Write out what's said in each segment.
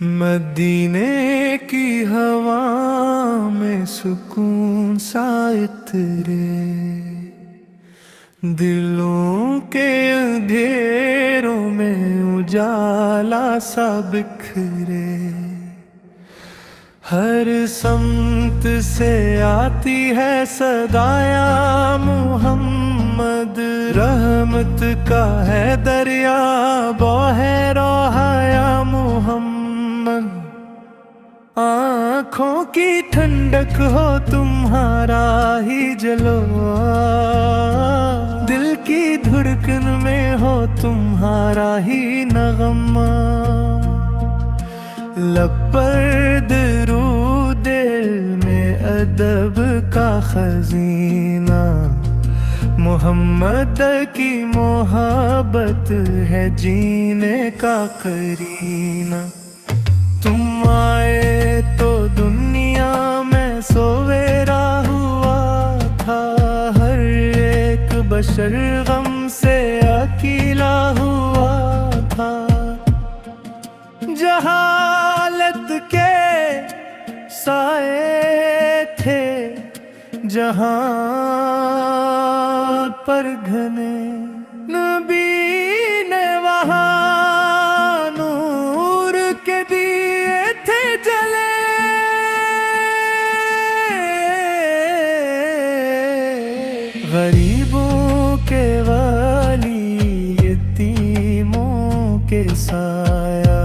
मदीने की हवा में सुकून सा इतरे, दिलों के अंधेरों में उजाला सा बिखरे। हर समत से आती है सदाया मोहम्मद, रहमत का है दरिया बहे रोहाया मोहम्मद। आँखों की ठंडक हो तुम्हारा ही जलवा, दिल की धड़कन में हो तुम्हारा ही नगमा। लब पर दरूद, दिल में अदब का खजीना, मोहम्मद की मोहब्बत है जीने का करीना। तुम आए तो दुनिया में सवेरा हुआ था, हर एक बशर गम से अकेला हुआ था। जहालत के साए थे जहां पर घने, नबी ने वहां नूर के दिए थे जले। गरीबों के वाली, यतीमों के साया,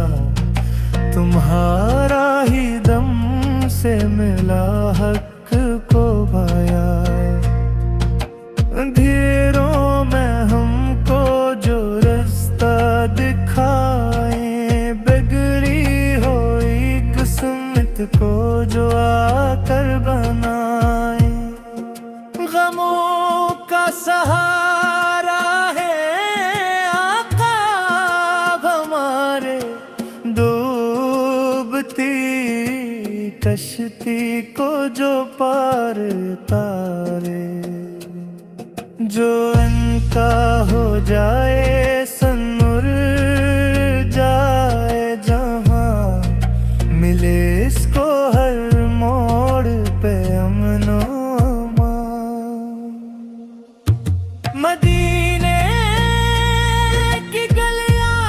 तुम्हारा ही दम से मिला हक को पाया। अंधेरों में हमको जो रास्ता दिखाए, बिगड़ी हुई किस्मत को जो आकर बनाए। गमों का सहारा है आका हमारे, डूबती कश्ती को जो पार तारे। जो इनका हो जाए सन्नुर जाए जहां, मिले इसको हर मोड़ पे अमनो अमान। मदीने की गलियां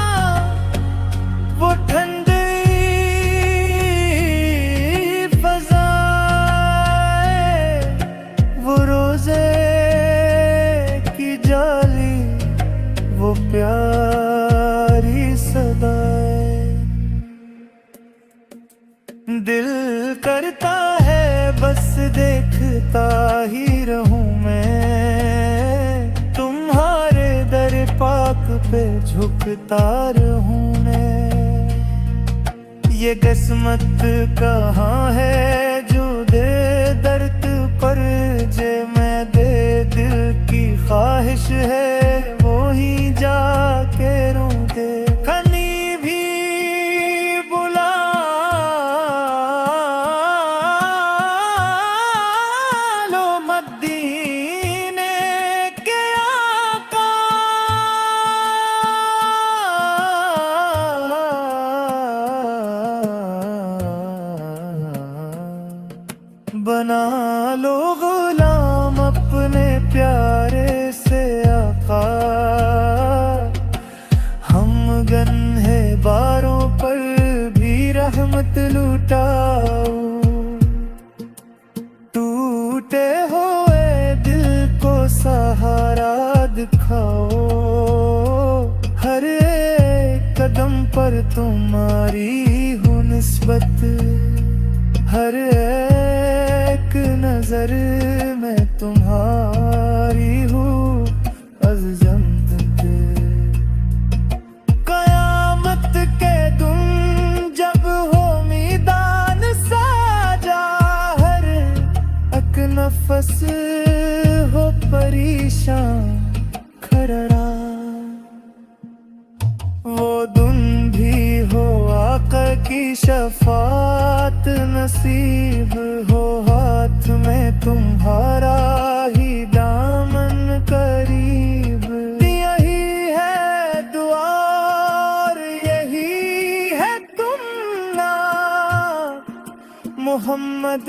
वो ठंडी वो प्यारी सदाएं। दिल करता है बस देखता ही रहूं मैं, तुम्हारे दर पाक पे झुकता रहूं मैं। ये किस्मत कहाँ है जो दे दर्द पर जे मैं दे, दिल की ख्वाहिश है वो ही जाके रो दे। खनी भी बुला लो मदीने के आका, बना लो गुलाम अपने प्यारे से आका। हम गन्हे बारों पर भी रहमत लुटाओ, टूटे हुए दिल को सहारा दिखाओ। हर एक कदम पर तुम्हारी हो निस्बत, हर एक नजर में तुम्हारी हूँ अज़मत। कयामत के दिन जब हो मीदान साजा, हर एक नफस हो परेशान खरड़ा। वो दिन भी हो आका की शफात नसीब हो, हाथ में तुम्हारा ही दामन करीब। यही है दुआ और यही है तुम मोहम्मद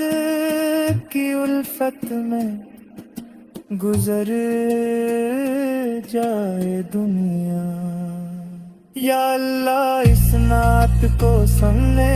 की उल्फत में गुजर जाए दुनिया। या अल्लाह इस नात को सुनने